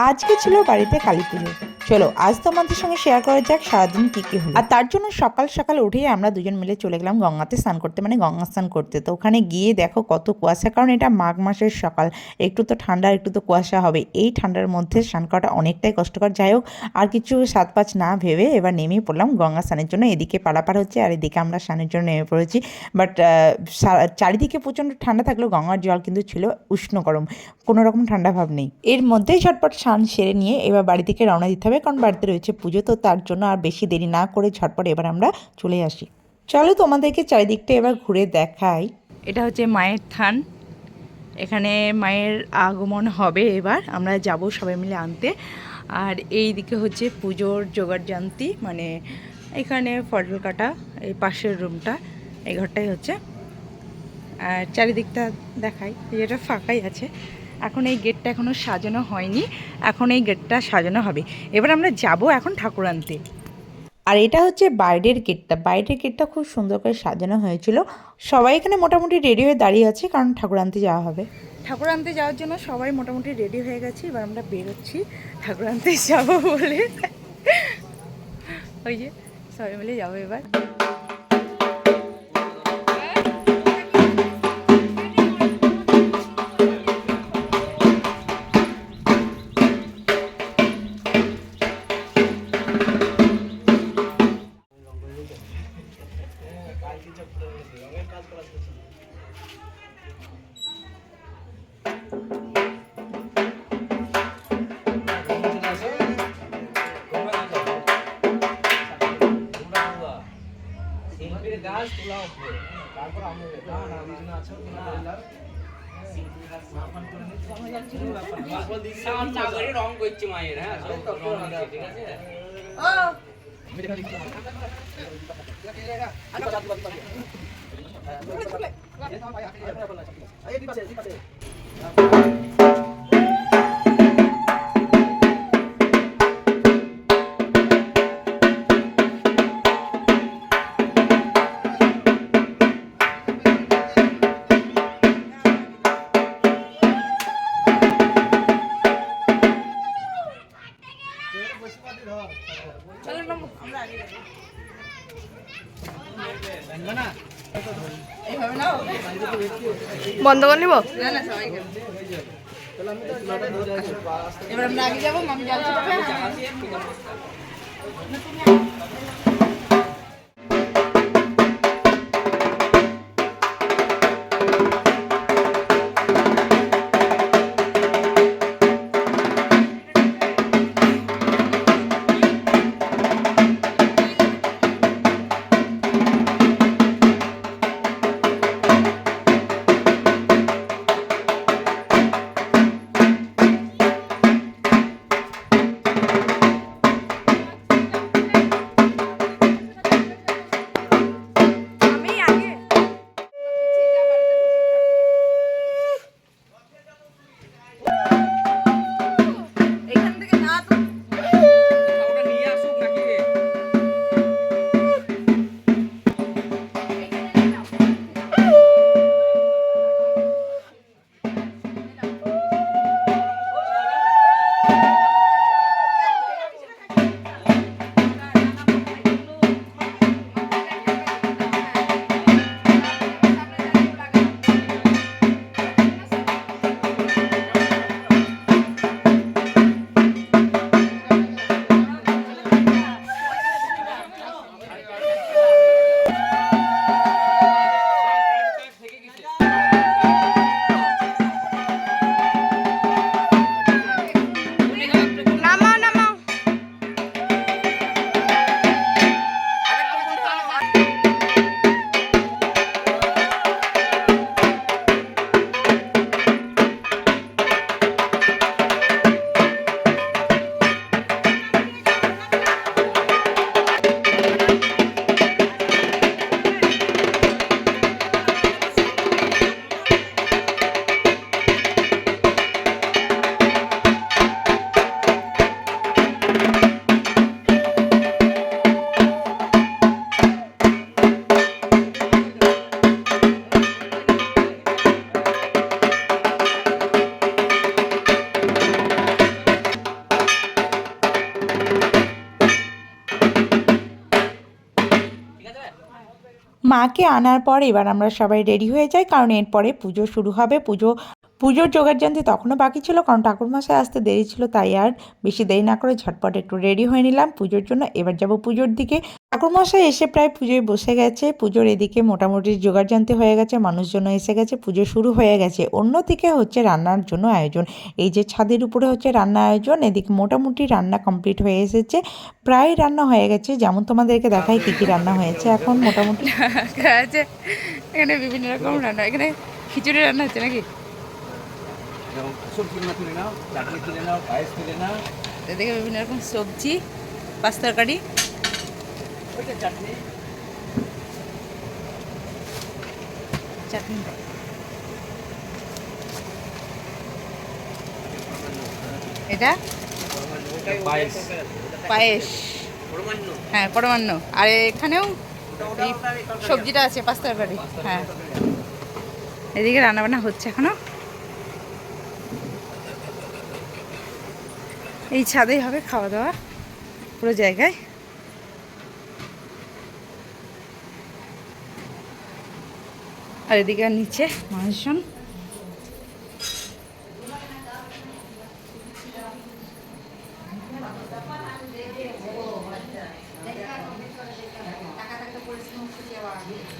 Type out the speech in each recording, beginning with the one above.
আজকে ছিল বাড়িতে কালী পুজো। চলো আজ তোমাদের সঙ্গে শেয়ার করা যাক সারাদিন কি হলো। আর তার জন্য সকাল সকাল উঠেই আমরা দুজন মিলে চলে গেলাম গঙ্গাতে স্নান করতে, মানে গঙ্গা স্নান করতে। তো ওখানে গিয়ে দেখো কত কুয়াশা, কারণ এটা মাঘ মাসের সকাল, একটু তো ঠান্ডা একটু তো কুয়াশা হবে। এই ঠান্ডার মধ্যে স্নান করাটা অনেকটাই কষ্টকর। যাই হোক, আর কিছু সাত পাঁচ না ভেবে এবার নেমেই পড়লাম গঙ্গা স্নানের জন্য। এদিকে পারাপার হচ্ছে আর এদিকে আমরা স্নানের জন্য নেমে পড়েছি। বাট চারিদিকে প্রচণ্ড ঠান্ডা থাকলেও গঙ্গার জল কিন্তু ছিল উষ্ণ গরম, কোনো রকম ঠান্ডা ভাব নেই। এর মধ্যেই ঝটপট স্নান সেরে নিয়ে এবার বাড়ি থেকে রওনা দিতে হবে, কারণ বাড়িতে রয়েছে পুজো। তো তার জন্য আর বেশি দেরি না করে ঝটপট এবার আমরা চলে আসি। চলো তোমাদেরকে চারিদিকটা এবার ঘুরে দেখাই। এটা হচ্ছে মায়ের থান, এখানে মায়ের আগমন হবে, এবার আমরা যাব সবাই মিলে আনতে। আর এই দিকে হচ্ছে পুজোর জোগাড় জান্তি, মানে এখানে ফটল কাটা, এই পাশের রুমটা, এই ঘরটাই হচ্ছে। আর চারিদিকটা দেখাই, যেটা ফাঁকাই আছে। এখন এই গেটটা এখনও সাজানো হয়নি, এখন এই গেটটা সাজানো হবে। এবার আমরা যাব এখন ঠাকুর আনতে। আর এটা হচ্ছে বাইরের গেটটা, বাইরের গেটটা খুব সুন্দর করে সাজানো হয়েছিল। সবাই এখানে মোটামুটি রেডি হয়ে দাঁড়িয়ে আছে, কারণ ঠাকুর আনতে যাওয়া হবে। ঠাকুর আনতে যাওয়ার জন্য সবাই মোটামুটি রেডি হয়ে গেছে। এবার আমরা বেরোচ্ছি ঠাকুর আনতে যাবো বলে। ওই যে সবাই মিলে যাবো এবার। রং করছে মায়ের, হ্যাঁ ঠিক আছে। বন্ধ করে নিব। এবার আমরা আগে যাবো, মামি যাচ্ছে। মাকে আনার পর এবার আমরা সবাই রেডি হয়ে যাই, কারণ এরপরে পুজো শুরু হবে। পুজোর জোগাড়যন্ত্র তখনও বাকি ছিল, কারণ ঠাকুরমশাই আসতে দেরি ছিল, তাই আর বেশি দেরি না করে ঝটপট একটু রেডি হয়ে নিলাম পুজোর জন্য। এবার যাব পুজোর দিকে। ঠাকুরমশাই এসে প্রায় পুজোয় বসে গেছে। পুজোর এদিকে মোটামুটি জোগাড়যন্ত্র হয়ে গেছে, মানুষজন এসে গেছে, পুজো শুরু হয়ে গেছে। অন্যদিকে হচ্ছে রান্নার জন্য আয়োজন। এই যে ছাদের উপরে হচ্ছে রান্না আয়োজন, এদিকে মোটামুটি রান্না কমপ্লিট হয়ে এসেছে, প্রায় রান্না হয়ে গেছে। যেমন তোমাদেরকে দেখাই কী কী রান্না হয়েছে এখন মোটামুটি। আছে এখানে বিভিন্ন রকম রান্না, এখানে খিচুড়ি রান্না হচ্ছে নাকি? এদিকে বিভিন্ন রকম সবজি, পাঁচ তরকারি, চাটনি। এটা পায়েস, হ্যাঁ পরমান্ন। আর এখানেও এই সবজিটা আছে, পাঁচ তরকারি। হ্যাঁ, এদিকে রান্নাবান্না হচ্ছে এখনো। এই ছাদেই হবে খাওয়া দাওয়া পুরো জায়গায়। আর এদিকে নিচে মানুষজন।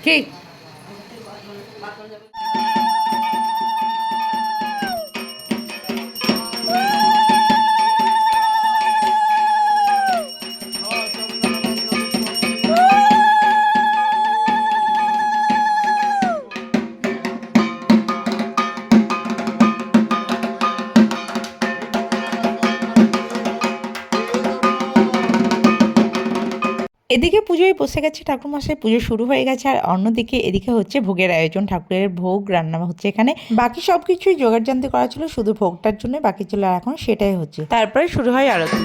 কি এদিকে পুজোয় বসে গেছে ঠাকুরমশাই, পুজো শুরু হয়ে গেছে। আর অন্যদিকে এদিকে হচ্ছে ভোগের আয়োজন, ঠাকুরের ভোগ রান্না হচ্ছে এখানে। বাকি সব কিছুই জোগাড়যন্ত্র করা ছিল, শুধু ভোগটার জন্য বাকি ছিল, এখন সেটাই হচ্ছে। তারপরে শুরু হয় আরতি।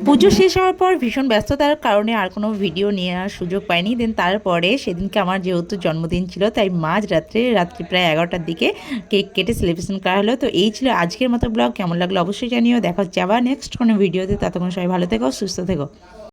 পুজো শেষ হওয়ার পর ভীষণ ব্যস্ততার কারণে আর কোনো ভিডিও নেওয়ার সুযোগ পাইনি। দেন তারপরে সেদিনকে আমার যেহেতু জন্মদিন ছিল, তাই রাত্রি প্রায় 11টার দিকে কেক কেটে সেলিব্রেশন করা হলো। তো এই ছিল আজকের মতো ব্লগ। কেমন লাগলো অবশ্যই জানিও। দেখা হচ্ছে আবার নেক্সট কোনো ভিডিওতে। ততক্ষণ সবাই ভালো থেকো, সুস্থ থেকো।